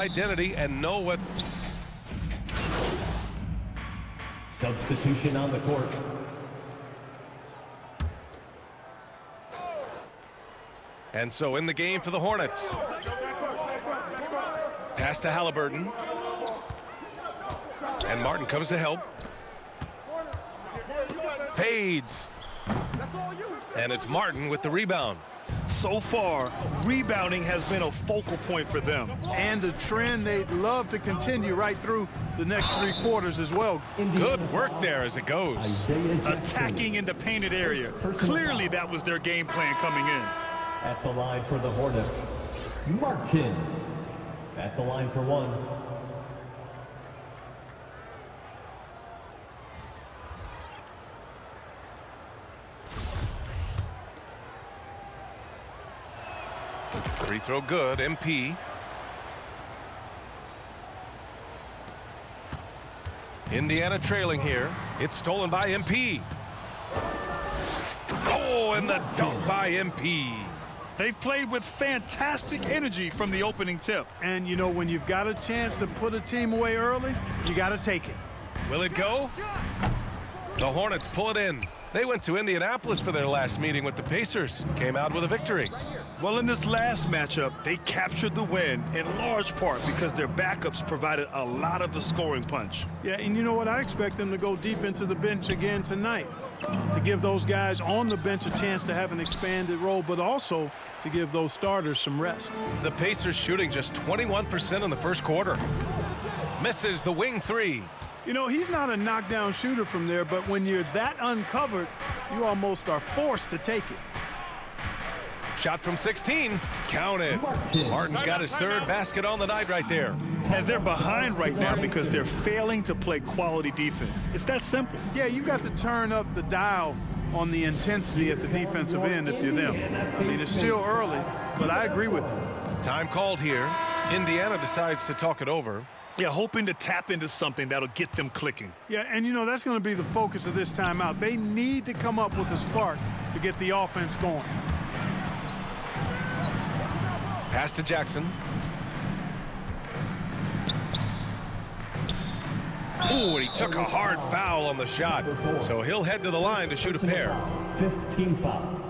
identity and know what. Substitution on the court. And so in the game for the Hornets. Pass to Halliburton. And Martin comes to help. Fades. And it's Martin with the rebound. So far, rebounding has been a focal point for them. And a trend they'd love to continue right through the next 3 quarters as well. Good work there as it goes. Attacking in the painted area. Clearly that was their game plan coming in. At the line for the Hornets, Martin. At the line for one. Free throw good, MP. Indiana trailing here. It's stolen by MP. Oh, and the dunk by MP. They've played with fantastic energy from the opening tip. And, you know, when you've got a chance to put a team away early, you got to take it. Will it go? The Hornets pull it in. They went to Indianapolis for their last meeting with the Pacers. Came out with a victory. Well, in this last matchup, they captured the win in large part because their backups provided a lot of the scoring punch. Yeah, and you know what? I expect them to go deep into the bench again tonight to give those guys on the bench a chance to have an expanded role, but also to give those starters some rest. The Pacers shooting just 21% in the first quarter. Misses the wing three. You know, he's not a knockdown shooter from there, but when you're that uncovered, you almost are forced to take it. Shot from 16. Counted. Martin's got his third basket on the night right there. And they're behind right now because they're failing to play quality defense. It's that simple. Yeah, you've got to turn up the dial on the intensity at the defensive end if you're them. I mean, it's still early, but I agree with you. Time called here. Indiana decides to talk it over. Yeah, hoping to tap into something that'll get them clicking. Yeah, and you know, that's going to be the focus of this timeout. They need to come up with a spark to get the offense going. Pass to Jackson. Ooh, and he took a hard foul on the shot. So he'll head to the line to shoot a pair. 15 foul.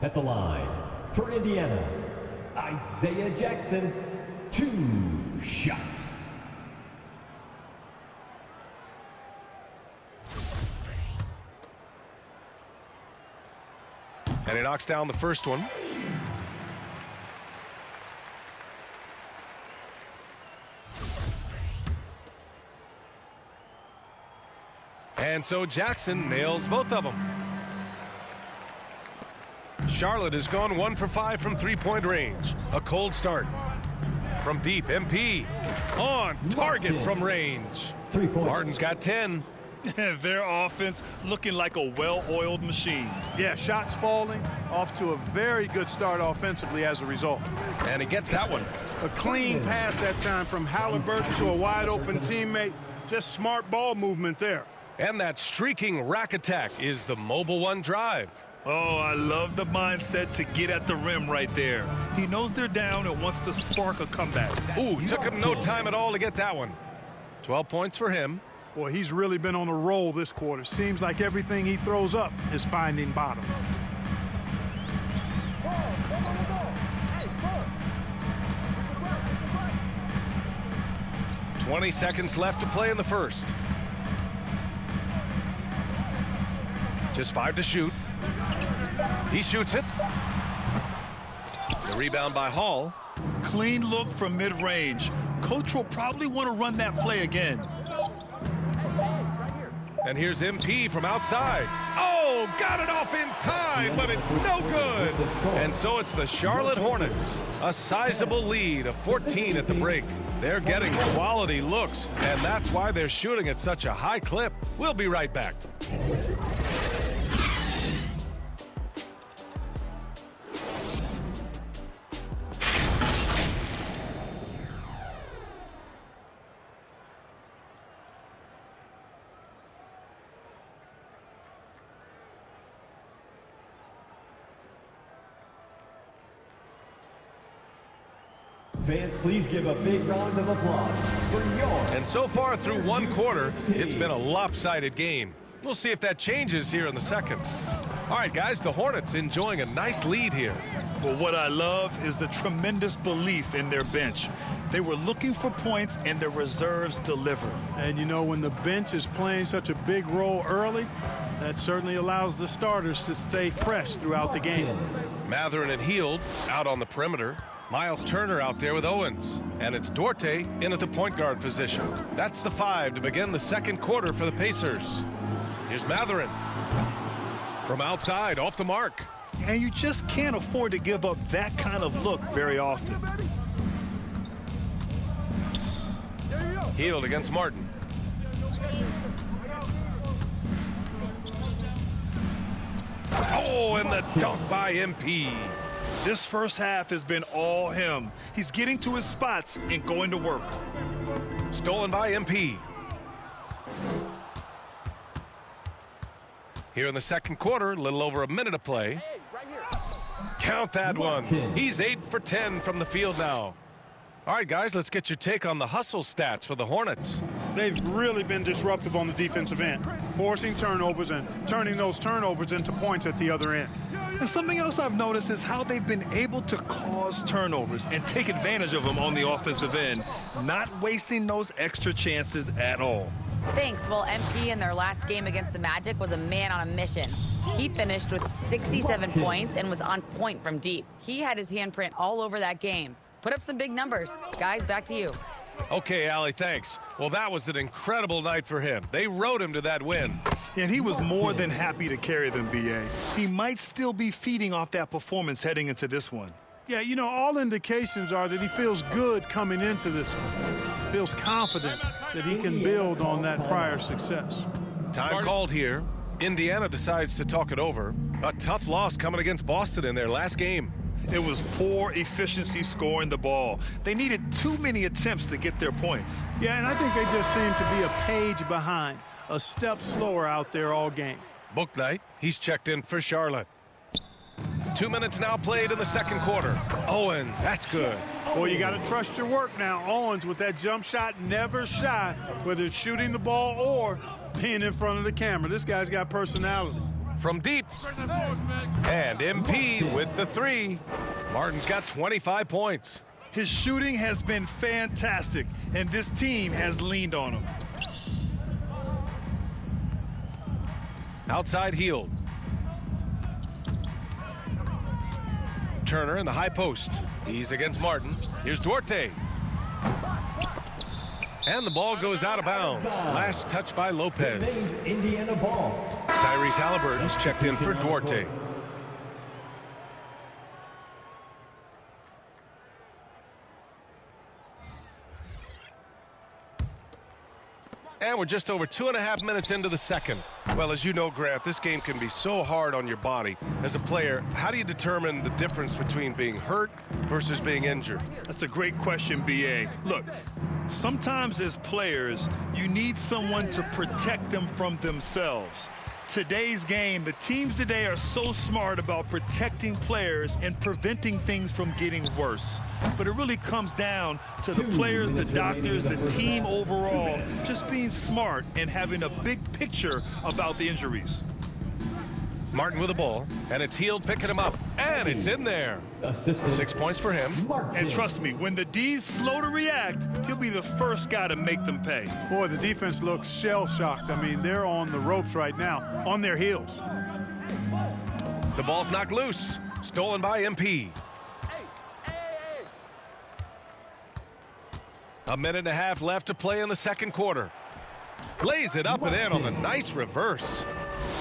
At the line for Indiana, Isaiah Jackson. 2 shots. And he knocks down the first one. And so Jackson nails both of them. Charlotte has gone 1 for 5 from three-point range. A cold start. From deep, MP on target from range. 3 points. Martin's got 10. Their offense looking like a well-oiled machine. Yeah, shots falling, off to a very good start offensively as a result. And he gets that one. A clean pass that time from Halliburton to a wide-open teammate. Just smart ball movement there. And that streaking rack attack is the Mobile One drive. Oh, I love the mindset to get at the rim right there. He knows they're down and wants to spark a comeback. Ooh, took him no time at all to get that one. 12 points for him. Boy, he's really been on a roll this quarter. Seems like everything he throws up is finding bottom. "20 seconds left to play in the first. Just 5 to shoot. He shoots it. The rebound by Hall. Clean look from mid-range. Coach will probably want to run that play again. And here's MP from outside. Oh, got it off in time, but it's no good. And so it's the Charlotte Hornets. A sizable lead of 14 at the break. They're getting quality looks, and that's why they're shooting at such a high clip. We'll be right back. Fans, please give a big round of applause for your... And so far through one quarter, it's been a lopsided game. We'll see if that changes here in the second. All right, guys, the Hornets enjoying a nice lead here. But what I love is the tremendous belief in their bench. They were looking for points, and their reserves delivered. And you know, when the bench is playing such a big role early, that certainly allows the starters to stay fresh throughout the game. Matherin and Heald out on the perimeter. Miles Turner out there with Owens. And it's Duarte in at the point guard position. That's the 5 to begin the second quarter for the Pacers. Here's Matherin. From outside, off the mark. And you just can't afford to give up that kind of look very often. Heald against Martin. Oh, and the dunk by MP. This first half has been all him. He's getting to his spots and going to work. Stolen by MP. Here in the second quarter, a little over a minute of play. Count that one. He's 8 for 10 from the field now. All right, guys, let's get your take on the hustle stats for the Hornets. They've really been disruptive on the defensive end, forcing turnovers and turning those turnovers into points at the other end. And something else I've noticed is how they've been able to cause turnovers and take advantage of them on the offensive end, not wasting those extra chances at all. Thanks. Well, MP in their last game against the Magic was a man on a mission. He finished with 67 points and was on point from deep. He had his handprint all over that game. Put up some big numbers. Guys, back to you. Okay, Allie, thanks. Well, that was an incredible night for him. They rode him to that win. And he was more than happy to carry them, B.A. He might still be feeding off that performance heading into this one. Yeah, you know, all indications are that he feels good coming into this one. Feels confident that he can build on that prior success. Time called here. Indiana decides to talk it over. A tough loss coming against Boston in their last game. It was poor efficiency scoring the ball. They needed too many attempts to get their points. Yeah, and I think they just seem to be a page behind, a step slower out there all game. Book night, he's checked in for Charlotte. 2 minutes now played in the second quarter. Owens, that's good. Boy, you got to trust your work now. Owens with that jump shot, never shy, whether it's shooting the ball or being in front of the camera. This guy's got personality. From deep. And MP with the 3. Martin's got 25 points. His shooting has been fantastic, and this team has leaned on him. Outside Heald. Turner in the high post. He's against Martin. Here's Duarte. And the ball goes out of bounds. Last touch by Lopez. Indiana ball. Tyrese Halliburton's checked in for Duarte. And we're just over 2.5 minutes into the second. Well, as you know, Grant, this game can be so hard on your body. As a player, how do you determine the difference between being hurt versus being injured? That's a great question, B.A. Look, sometimes as players, you need someone to protect them from themselves. Today's game, the teams today are so smart about protecting players and preventing things from getting worse. But it really comes down to the players, the doctors, the team overall, just being smart and having a big picture about the injuries. Martin with the ball, and it's Heald picking him up, and it's in there. 6 points for him. And trust me, when the D's slow to react, he'll be the first guy to make them pay. Boy, the defense looks shell-shocked. I mean, they're on the ropes right now, on their heels. The ball's knocked loose. Stolen by MP. A minute and a half left to play in the second quarter. Lays it up and in on the nice reverse.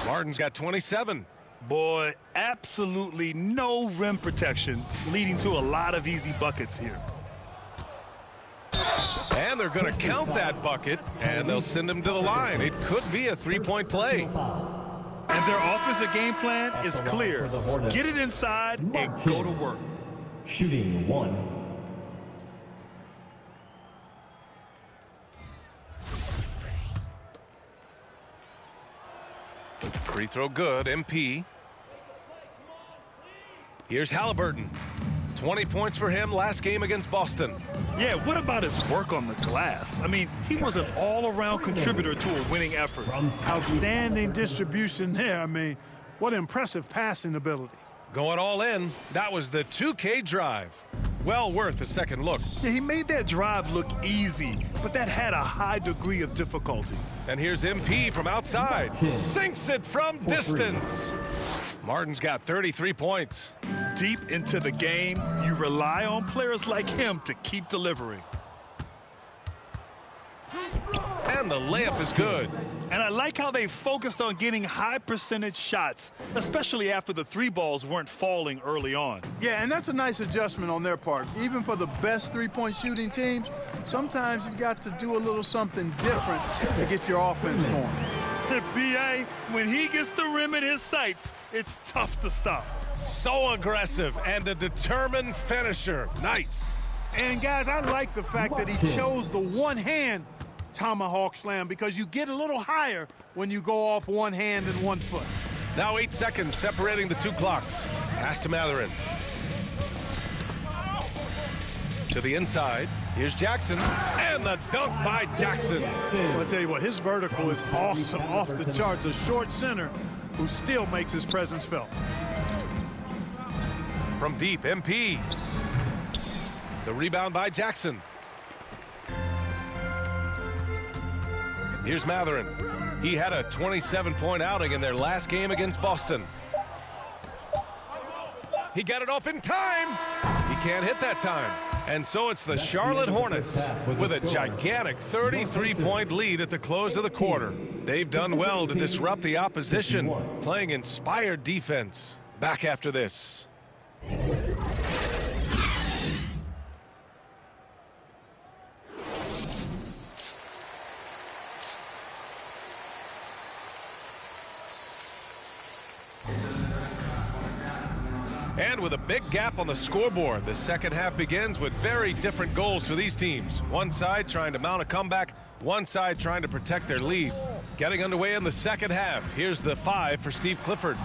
Martin's got 27. Boy, absolutely no rim protection, leading to a lot of easy buckets here. And they're going to count that bucket, and they'll send him to the line. It could be a three-point play. And their offensive game plan is clear. Get it inside and go to work. Shooting 1. Free throw good, MP. Here's Halliburton. 20 points for him last game against Boston. Yeah, what about his work on the glass? I mean, he was an all-around contributor to a winning effort. Outstanding distribution there. I mean, what impressive passing ability. Going all in, that was the 2K drive. Well worth a second look. Yeah, he made that drive look easy, but that had a high degree of difficulty. And here's MP from outside. Sinks it from distance. Martin's got 33 points. Deep into the game, you rely on players like him to keep delivering. And the layup is good. And I like how they focused on getting high percentage shots, especially after the three balls weren't falling early on. Yeah, and that's a nice adjustment on their part. Even for the best three-point shooting teams, sometimes you've got to do a little something different to get your offense going. B.A., when he gets the rim in his sights, it's tough to stop. So aggressive and a determined finisher. Nice. And, guys, I like the fact that he chose the one-hand tomahawk slam because you get a little higher when you go off one hand and 1 foot. Now 8 seconds separating the two clocks. Pass to Matherin. To the inside. Here's Jackson. And the dunk by Jackson. I'll tell you what, his vertical is awesome, off the charts. A short center who still makes his presence felt. From deep, MP. The rebound by Jackson. Here's Matherin. He had a 27-point outing in their last game against Boston. He got it off in time. He can't hit that time. And so it's the Charlotte Hornets with a gigantic 33-point lead at the close of the quarter. They've done well to disrupt the opposition, playing inspired defense. Back after this. And with a big gap on the scoreboard, the second half begins with very different goals for these teams. One side trying to mount a comeback, one side trying to protect their lead. Getting underway in the second half. Here's the 5 for Steve Clifford.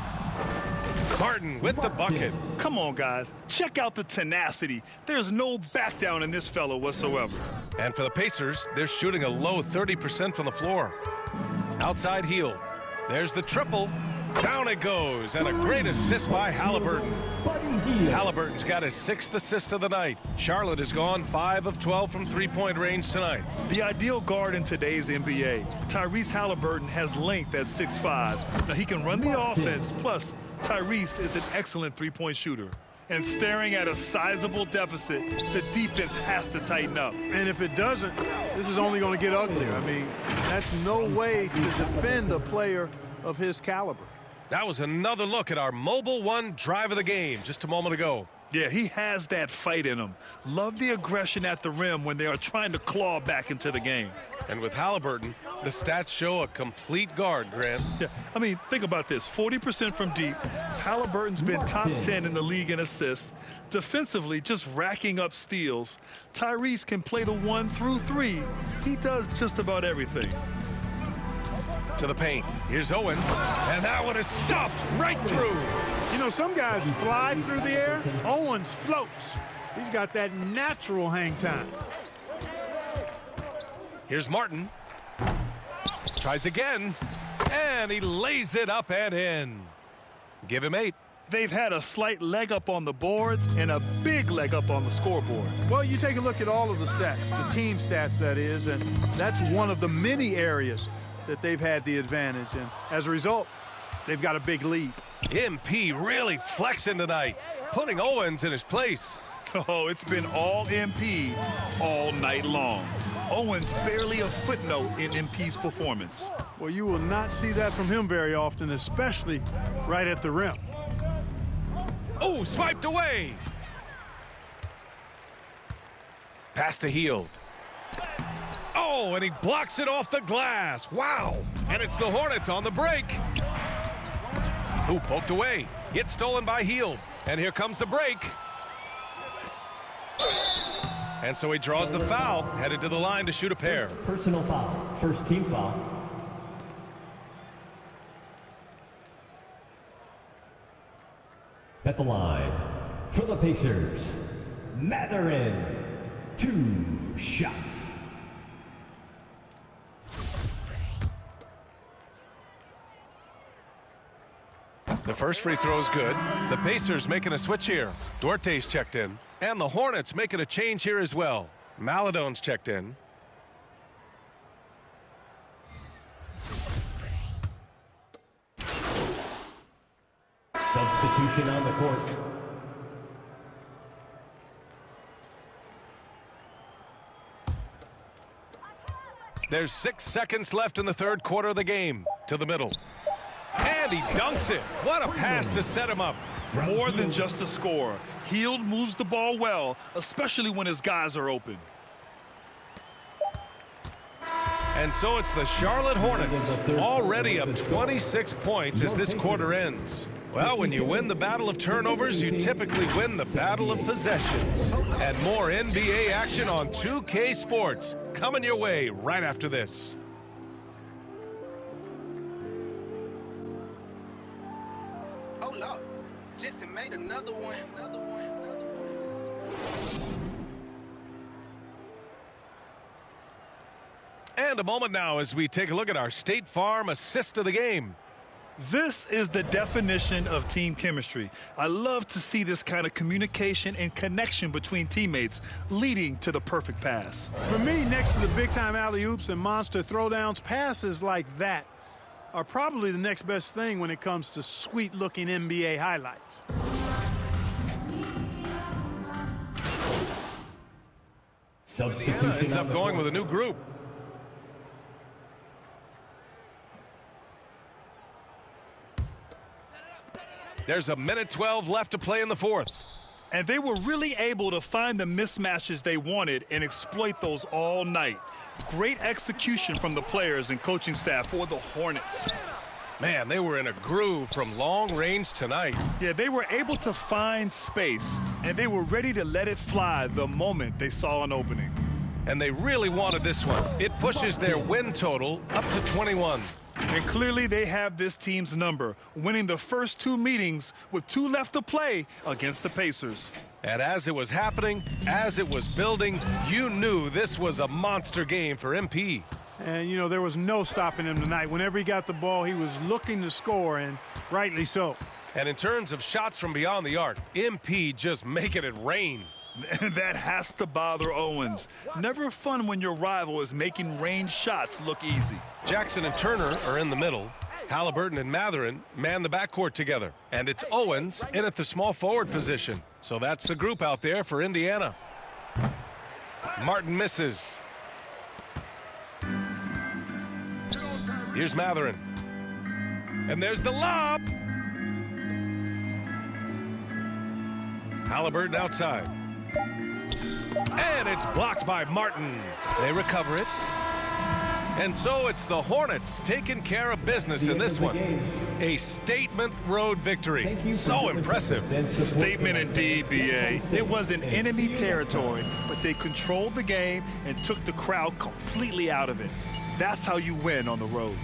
Martin with the bucket. Come on, guys. Check out the tenacity. There's no back down in this fellow whatsoever. And for the Pacers, they're shooting a low 30% from the floor. Outside heel. There's the triple. Down it goes, and a great assist by Halliburton. Halliburton's got his 6th assist of the night. Charlotte has gone 5 of 12 from three-point range tonight. The ideal guard in today's NBA, Tyrese Halliburton, has length at 6'5". Now he can run the offense, plus Tyrese is an excellent three-point shooter. And staring at a sizable deficit, the defense has to tighten up. And if it doesn't, this is only going to get uglier. I mean, that's no way to defend a player of his caliber. That was another look at our Mobile One drive of the game just a moment ago. Yeah, he has that fight in him. Love the aggression at the rim when they are trying to claw back into the game. And with Halliburton, the stats show a complete guard, Grant. Yeah, I mean, think about this. 40% from deep. Halliburton's been top 10 in the league in assists. Defensively, just racking up steals. Tyrese can play the 1 through 3. He does just about everything. To the paint. Here's Owens. And that one is stuffed right through. You know, some guys fly through the air. Owens floats. He's got that natural hang time. Here's Martin. Tries again. And he lays it up and in. Give him 8. They've had a slight leg up on the boards and a big leg up on the scoreboard. Well, you take a look at all of the stats, the team stats, that is, and that's one of the many areas that they've had the advantage. And as a result, they've got a big lead. MP really flexing tonight, putting Owens in his place. Oh, it's been all MP all night long. Owens barely a footnote in MP's performance. Well, you will not see that from him very often, especially right at the rim. Oh, swiped away. Pass to Hield. Oh, and he blocks it off the glass. Wow. And it's the Hornets on the break. Ooh, poked away. It's stolen by Hield. And here comes the break. And so he draws the foul, headed to the line to shoot a pair. Personal foul. First team foul. At the line, for the Pacers, Matherin, 2 shots. The first free throw is good. The Pacers making a switch here. Duarte's checked in. And the Hornets making a change here as well. Maladone's checked in. Substitution on the court. There's 6 seconds left in the third quarter of the game. To the middle. And he dunks it. What a pass to set him up. More than just a score. Hield moves the ball well, especially when his guys are open. And so it's the Charlotte Hornets, already up 26 points as this quarter ends. Well, when you win the battle of turnovers, you typically win the battle of possessions. And more NBA action on 2K Sports coming your way right after this. Oh, Lord. Jesse made another one. And a moment now as we take a look at our State Farm assist of the game. This is the definition of team chemistry. I love to see this kind of communication and connection between teammates leading to the perfect pass. For me, next to the big-time alley-oops and monster throwdowns, passes like that are probably the next best thing when it comes to sweet-looking NBA highlights. Substitution Ends on up the going court. with a new group. There's a minute 12 left to play in the fourth. And they were really able to find the mismatches they wanted and exploit those all night. Great execution from the players and coaching staff for the Hornets. Man, they were in a groove from long range tonight. Yeah, they were able to find space, and they were ready to let it fly the moment they saw an opening. And they really wanted this one. It pushes their win total up to 21. And clearly they have this team's number, winning the first 2 meetings with 2 left to play against the Pacers. And as it was happening, as it was building, you knew this was a monster game for MP. And, you know, there was no stopping him tonight. Whenever he got the ball, he was looking to score, and rightly so. And in terms of shots from beyond the arc, MP just making it rain. That has to bother Owens. Never fun when your rival is making range shots look easy. Jackson and Turner are in the middle. Halliburton and Matherin man the backcourt together. And it's Owens in at the small forward position. So that's the group out there for Indiana. Martin misses. Here's Matherin. And there's the lob. Halliburton outside. And it's blocked by Martin. They recover it. And so it's the Hornets taking care of business in this one. A statement road victory. So impressive. Statement indeed, BA. It was in enemy territory, but they controlled the game and took the crowd completely out of it. That's how you win on the road.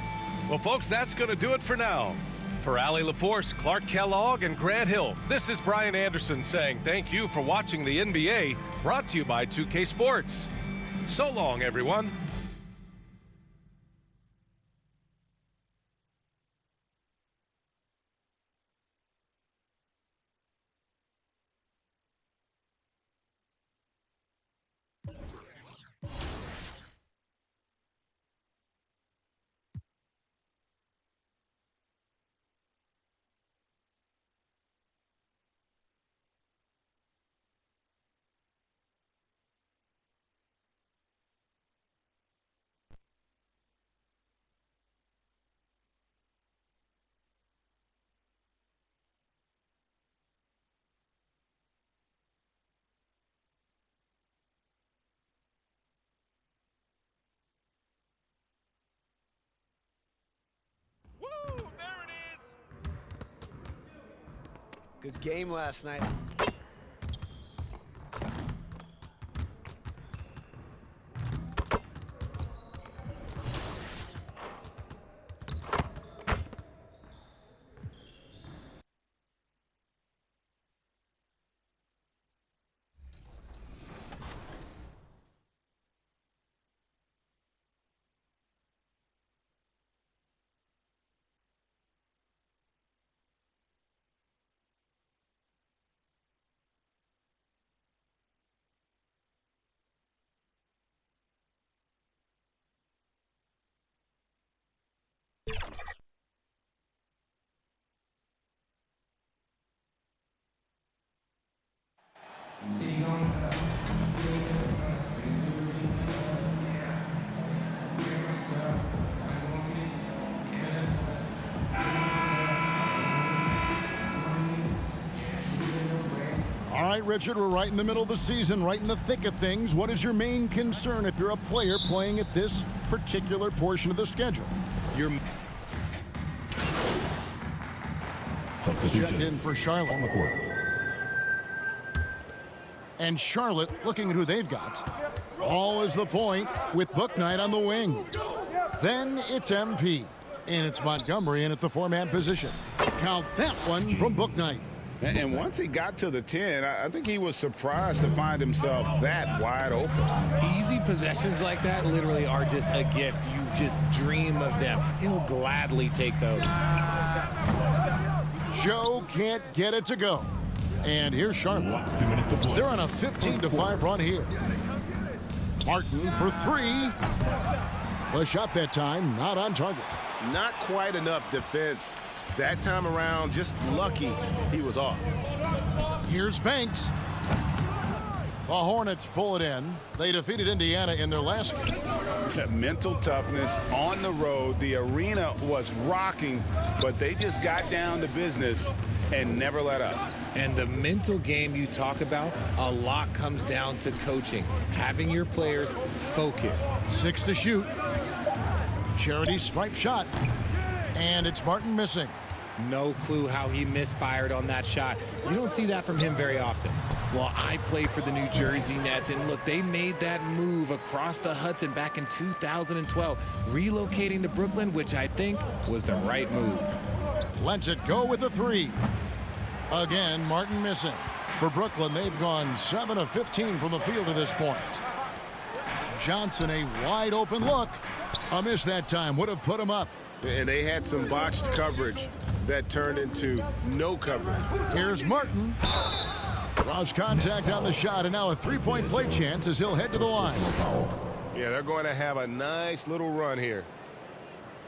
Well, folks, that's going to do it for now. For Allie LaForce, Clark Kellogg, and Grant Hill, this is Brian Anderson saying thank you for watching the NBA, brought to you by 2K Sports. So long, everyone. Good game last night. right, Richard, we're right in the middle of the season, right in the thick of things. What is your main concern if you're a player playing at this particular portion of the schedule? You're checked in for Charlotte. On the court. And Charlotte looking at who they've got. All is the point with Book Knight on the wing. Then it's MP. And it's Montgomery in at the four-man position. Count that one from Book Knight. And once he got to the 10, I think he was surprised to find himself that wide open. Easy possessions like that literally are just a gift. You just dream of them. He'll gladly take those. Joe can't get it to go. And here's Charlotte. Last 2 minutes to play. They're on a 15-5 run here. Martin for three. The shot that time, not on target. Not quite enough defense. That time around, just lucky he was off. Here's Banks. The Hornets pull it in. They defeated Indiana in their last game. Mental toughness on the road. The arena was rocking, but they just got down to business and never let up. And the mental game you talk about, a lot comes down to coaching, having your players focused. 6 to shoot. Charity stripe shot. And it's Martin missing. No clue how he misfired on that shot. You don't see that from him very often. Well, I played for the New Jersey Nets, and look, they made that move across the Hudson back in 2012, relocating to Brooklyn, which I think was the right move. Lets it go with a three. Again, Martin missing. For Brooklyn, they've gone 7 of 15 from the field to this point. Johnson, a wide open look. A miss that time would have put him up. And they had some botched coverage that turned into no coverage. Here's Martin. Draws contact on the shot, and now a three-point play chance as he'll head to the line. Yeah, they're going to have a nice little run here.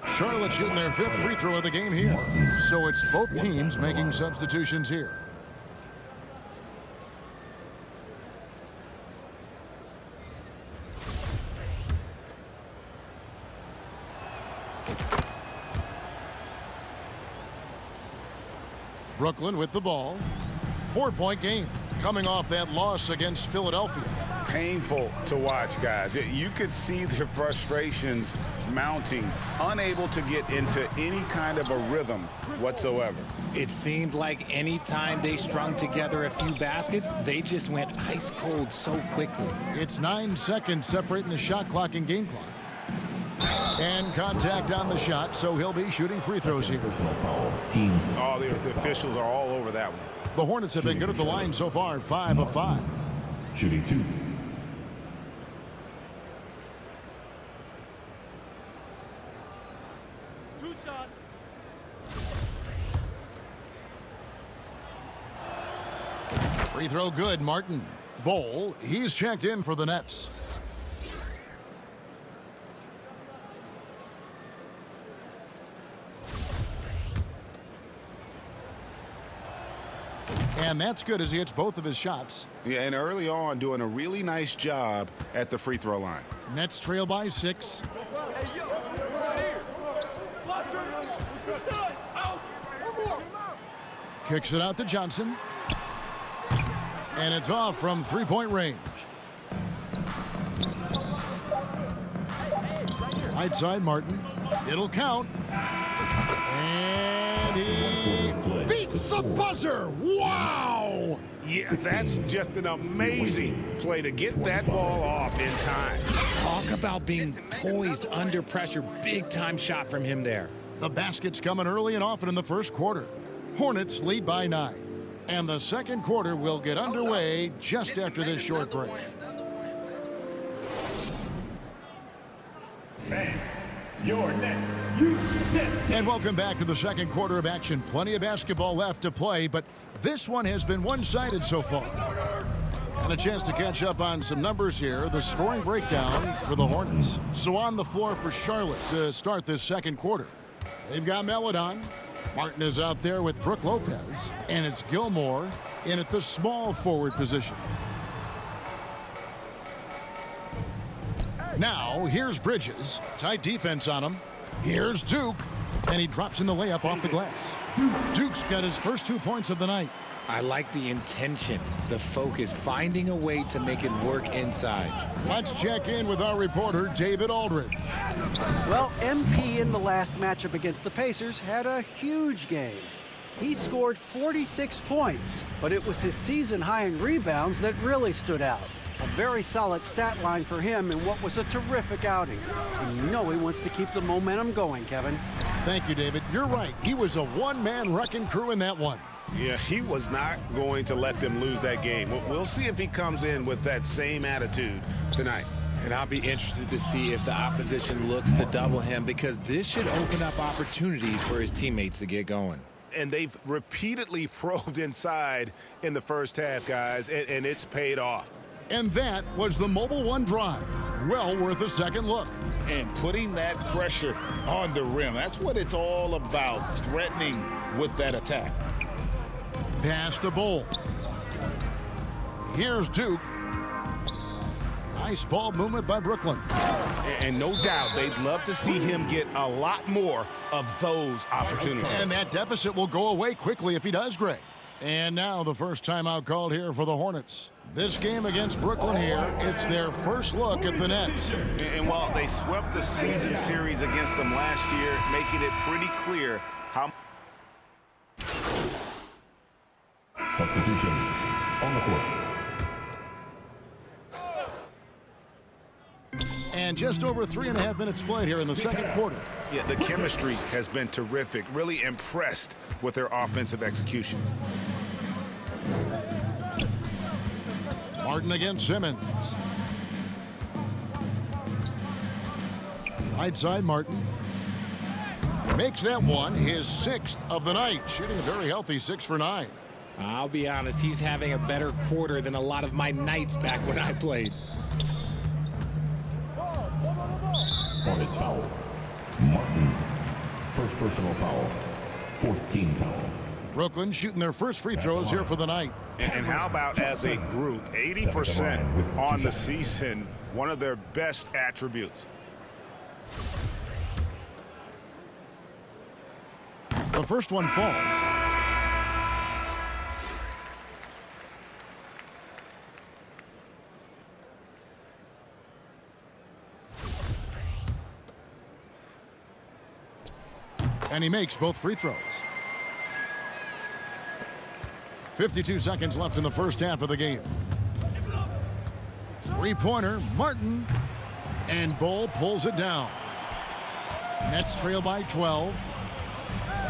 Charlotte shooting their 5th free throw of the game here. So it's both teams making substitutions here. Brooklyn with the ball. 4-point game coming off that loss against Philadelphia. Painful to watch, guys. You could see their frustrations mounting, unable to get into any kind of a rhythm whatsoever. It seemed like any time they strung together a few baskets, they just went ice cold so quickly. It's 9 seconds separating the shot clock and game clock. And contact on the shot, so he'll be shooting free throws here. Teams. Oh, the officials are all over that one. The Hornets have been good at the line so far, 5 of 5. Shooting 2. Free throw good, Martin. Bowl, he's checked in for the Nets. And that's good as he hits both of his shots. Yeah, and early on doing a really nice job at the free throw line. Nets trail by 6. Kicks it out to Johnson. And it's off from three-point range. Right side, Martin. It'll count. And he beats the buzzer. Wow! Yeah, that's just an amazing play to get that ball off in time. Talk about being poised under pressure. Big time shot from him there. The basket's coming early and often in the first quarter. Hornets lead by 9. And the second quarter will get underway just after this short break. Your next. And welcome back to the second quarter of action. Plenty of basketball left to play, but this one has been one-sided so far. And a chance to catch up on some numbers here. The scoring breakdown for the Hornets. So on the floor for Charlotte to start this second quarter. They've got Melodon. Martin is out there with Brooke Lopez. And it's Gilmore in at the small forward position. Now, here's Bridges. Tight defense on him. Here's Duke. And he drops in the layup off the glass. Duke's got his first 2 points of the night. I like the intention, the focus, finding a way to make it work inside. Let's check in with our reporter, David Aldridge. Well, MP in the last matchup against the Pacers had a huge game. He scored 46 points, but it was his season high in rebounds that really stood out. A very solid stat line for him in what was a terrific outing. And you know he wants to keep the momentum going, Kevin. Thank you, David. You're right. He was a one-man wrecking crew in that one. Yeah, he was not going to let them lose that game. We'll see if he comes in with that same attitude tonight. And I'll be interested to see if the opposition looks to double him, because this should open up opportunities for his teammates to get going. And they've repeatedly probed inside in the first half, guys, and it's paid off. And that was the Mobile One drive. Well worth a second look. And putting that pressure on the rim, that's what it's all about, threatening with that attack. Pass to Bull. Here's Duke. Nice ball movement by Brooklyn. And no doubt they'd love to see him get a lot more of those opportunities. And that deficit will go away quickly if he does, Greg. And now the first timeout called here for the Hornets. This game against Brooklyn here, it's their first look at the Nets. And while they swept the season series against them last year, making it pretty clear how... Substitutions on the court. And just over 3.5 minutes played here in the second quarter. Yeah, the chemistry has been terrific. Really impressed with their offensive execution. Martin against Simmons. Right side, Martin. Makes that one his 6th of the night, shooting a very healthy 6 for 9. I'll be honest, he's having a better quarter than a lot of my nights back when I played. Hornets foul. Martin. First personal foul. 4th team foul. Brooklyn shooting their first free throws here for the night. And how about as a group, 80% on the season, one of their best attributes. The first one falls. And he makes both free throws. 52 seconds left in the first half of the game. Three-pointer, Martin. And Bull pulls it down. Nets trail by 12.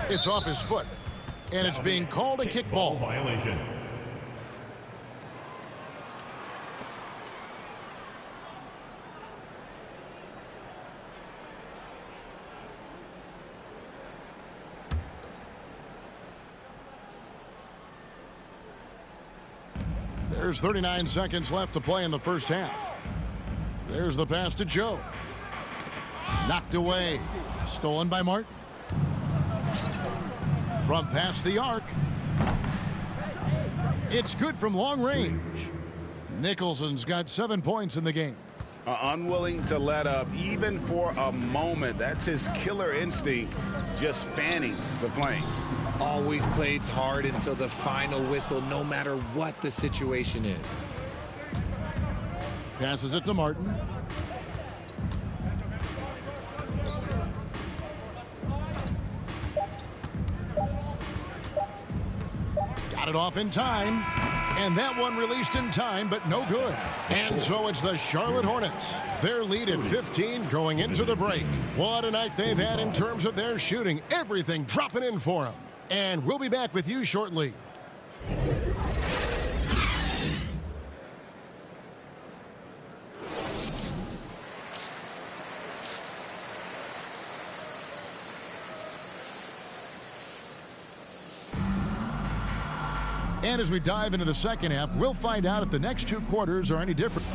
It's off his foot. And it's being called a kickball. Violation. There's 39 seconds left to play in the first half. There's the pass to Joe. Knocked away. Stolen by Martin. From past the arc. It's good from long range. Nicholson's got 7 points in the game. Unwilling to let up even for a moment. That's his killer instinct, just fanning the flames. Always plays hard until the final whistle, no matter what the situation is. Passes it to Martin. Got it off in time. And that one released in time, but no good. And so it's the Charlotte Hornets. Their lead at 15 going into the break. What a night they've had in terms of their shooting. Everything dropping in for them. And we'll be back with you shortly. And as we dive into the second half, we'll find out if the next two quarters are any different.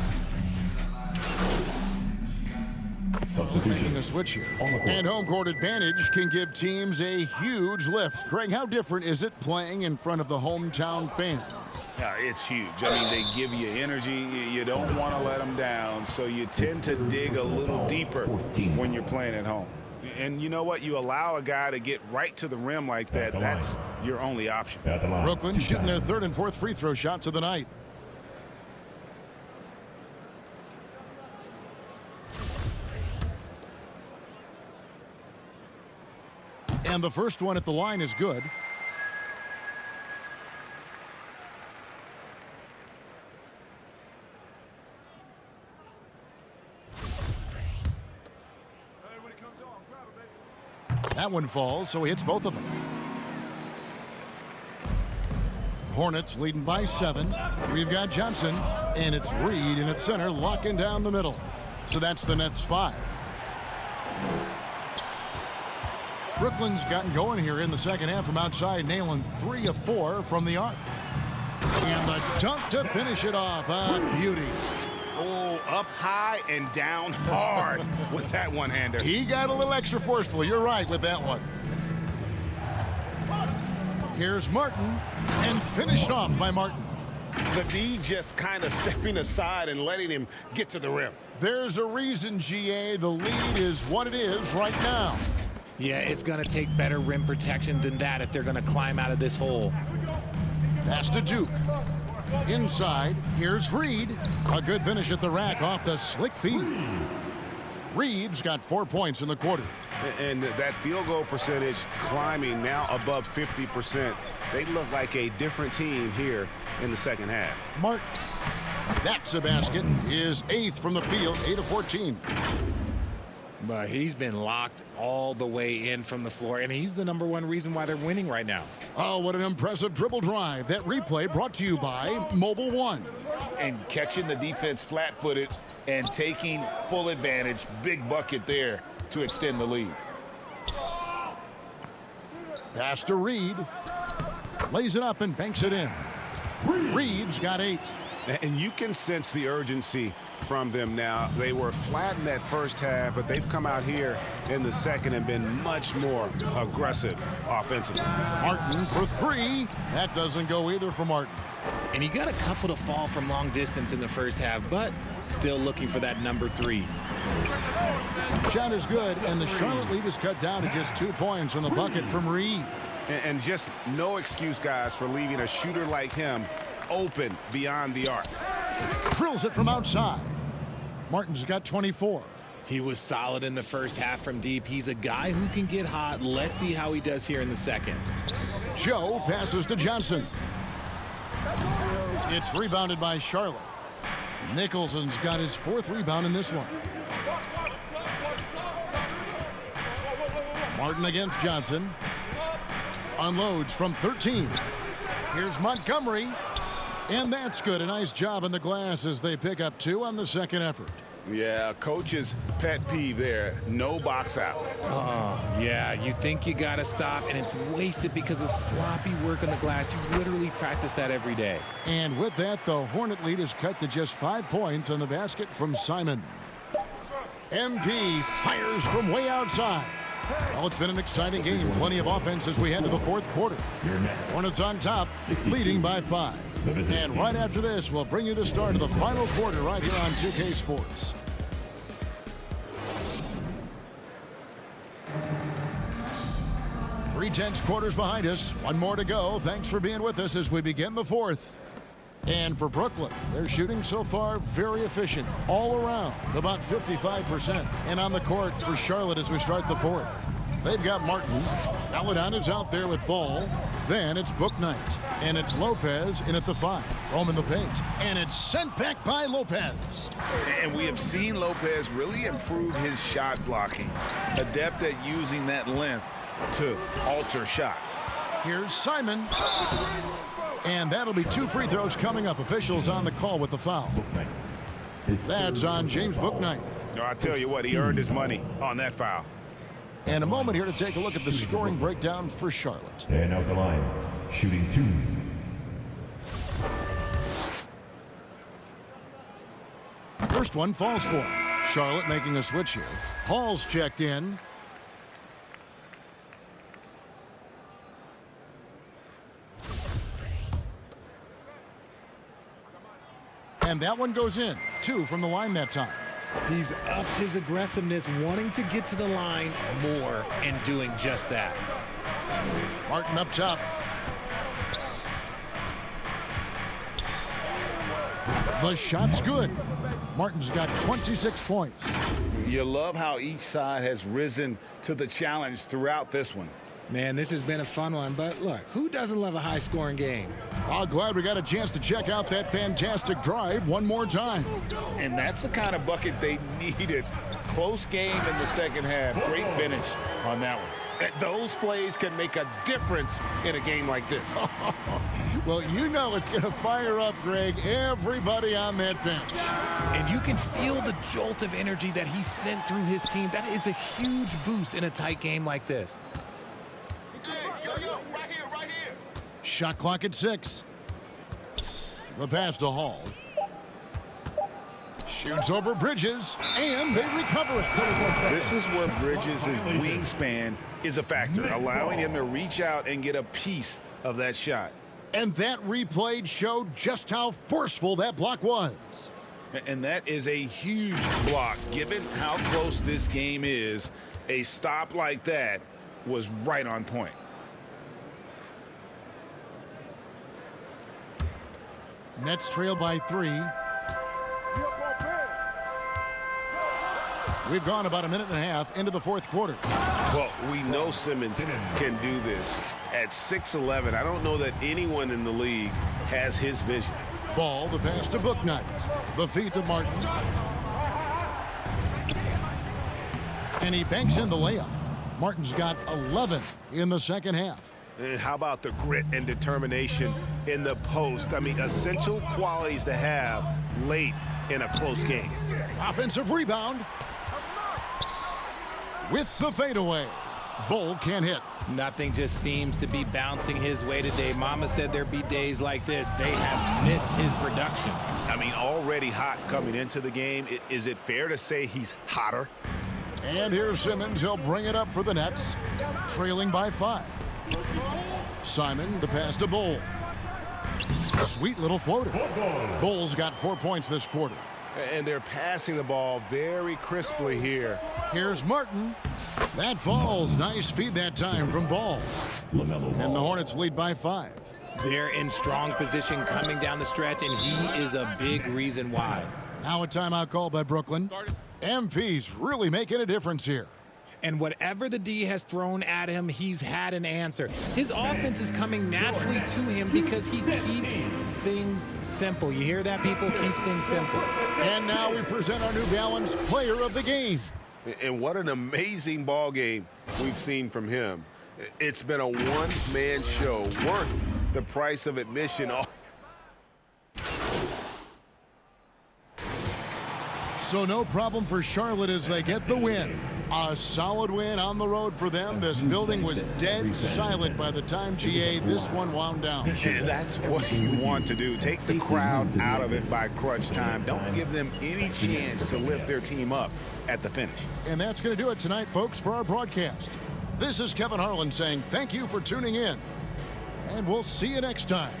Making the switch here. And home court advantage can give teams a huge lift. Greg, how different is it playing in front of the hometown fans? Yeah, it's huge. I mean, they give you energy. You don't want to let them down, so you tend to dig a little deeper when you're playing at home. And you know what? You allow a guy to get right to the rim like that. That's your only option. Brooklyn shooting their third and fourth free throw shots of the night. And the first one at the line is good. That one falls, so he hits both of them. Hornets leading by 7. We've got Johnson, and it's Reed in at center, locking down the middle. So that's the Nets 5. Brooklyn's gotten going here in the second half from outside, nailing 3 of 4 from the arc. And the dunk to finish it off. A beauty. Oh, up high and down hard with that one-hander. He got a little extra forceful. You're right with that one. Here's Martin, and finished off by Martin. The D just kind of stepping aside and letting him get to the rim. There's a reason, GA. The lead is what it is right now. Yeah, it's going to take better rim protection than that if they're going to climb out of this hole. Pass to Duke. Inside, here's Reed. A good finish at the rack off the slick feed. Reed's got 4 points in the quarter. And that field goal percentage climbing now above 50%. They look like a different team here in the second half. Martin. That's a basket. His 8th from the field, 8 of 14. But he's been locked all the way in from the floor, and he's the #1 reason why they're winning right now. Oh, what an impressive dribble drive. That replay brought to you by Mobile One. And catching the defense flat-footed and taking full advantage. Big bucket there to extend the lead. Pass to Reed. Lays it up and banks it in. Reed's got 8. And you can sense the urgency from them now. They were flat in that first half, but they've come out here in the second and been much more aggressive offensively. Martin for 3. That doesn't go either for Martin. And he got a couple to fall from long distance in the first half, but still looking for that #3. Shot is good, and the Charlotte lead is cut down to just 2 points on the bucket from Reed. And just no excuse, guys, for leaving a shooter like him open beyond the arc. Drills it from outside. Martin's got 24. He was solid in the first half from deep. He's a guy who can get hot. Let's see how he does here in the second. Joe passes to Johnson. It's rebounded by Charlotte. Nicholson's got his 4th rebound in this one. Martin against Johnson. Unloads from 13. Here's Montgomery. And that's good. A nice job in the glass as they pick up 2 on the second effort. Yeah, coach's pet peeve there. No box out. Yeah, you think you got to stop, and it's wasted because of sloppy work on the glass. You literally practice that every day. And with that, the Hornet lead is cut to just 5 points on the basket from Simon. MP fires from way outside. Well, it's been an exciting game. Plenty of offense as we head to the 4th quarter. Hornets on top, leading by 5. And right after this, we'll bring you the start of the final quarter right here on 2K Sports. Three-tenths quarters behind us. One more to go. Thanks for being with us as we begin the 4th. And for Brooklyn, they're shooting so far very efficient all around, about 55%. And on the court for Charlotte as we start the 4th. They've got Martin. Aladana's out there with ball. Then it's Bouknight. And it's Lopez in at the 5. Home in the paint. And it's sent back by Lopez. And we have seen Lopez really improve his shot blocking. Adept at using that length to alter shots. Here's Simon. And that'll be 2 free throws coming up. Officials on the call with the foul. That's on James Bouknight. No, I tell you what, he earned his money on that foul. And a moment here to take a look at the scoring breakdown for Charlotte. And out the line, shooting 2. First one falls for Charlotte making a switch here. Hall's checked in. And that one goes in. 2 from the line that time. He's upped his aggressiveness, wanting to get to the line more and doing just that. Martin up top. The shot's good. Martin's got 26 points. You love how each side has risen to the challenge throughout this one. Man, this has been a fun one, but look, who doesn't love a high-scoring game? Oh, glad we got a chance to check out that fantastic drive one more time. And that's the kind of bucket they needed. Close game in the second half. Great finish on that one. Those plays can make a difference in a game like this. Well, you know it's going to fire up, Greg, everybody on that bench. And you can feel the jolt of energy that he sent through his team. That is a huge boost in a tight game like this. Right here. Shot clock at 6. The pass to Hall. Shoots over Bridges, and they recover it. This is where Bridges' wingspan is a factor, allowing him to reach out and get a piece of that shot. And that replay showed just how forceful that block was. And that is a huge block. Given how close this game is, a stop like that was right on point. Nets trail by 3. We've gone about a minute and a half into the fourth quarter. Well, we know Simmons can do this. At 6'11", I don't know that anyone in the league has his vision. Ball, the pass to Bouknight. The feed to Martin. And he banks in the layup. Martin's got 11 in the second half. And how about the grit and determination in the post? I mean, essential qualities to have late in a close game. Offensive rebound. With the fadeaway. Bull can't hit. Nothing just seems to be bouncing his way today. Mama said there'd be days like this. They have missed his production. I mean, already hot coming into the game. Is it fair to say he's hotter? And here's Simmons. He'll bring it up for the Nets. Trailing by 5. Simon, the pass to Bull. Sweet little floater. Bull's got 4 points this quarter. And they're passing the ball very crisply here. Here's Martin. That falls. Nice feed that time from Ball. And the Hornets lead by 5. They're in strong position coming down the stretch, and he is a big reason why. Now a timeout call by Brooklyn. MP's really making a difference here. And whatever the D has thrown at him, he's had an answer. His offense is coming naturally to him because he keeps things simple. You hear that, people? Keeps things simple. And now we present our New Balance Player of the Game. And what an amazing ball game we've seen from him. It's been a one-man show worth the price of admission. So no problem for Charlotte as they get the win. A solid win on the road for them. This building was dead silent by the time, GA, this one wound down. And that's what you want to do. Take the crowd out of it by crunch time. Don't give them any chance to lift their team up at the finish. And that's going to do it tonight, folks, for our broadcast. This is Kevin Harlan saying thank you for tuning in. And we'll see you next time.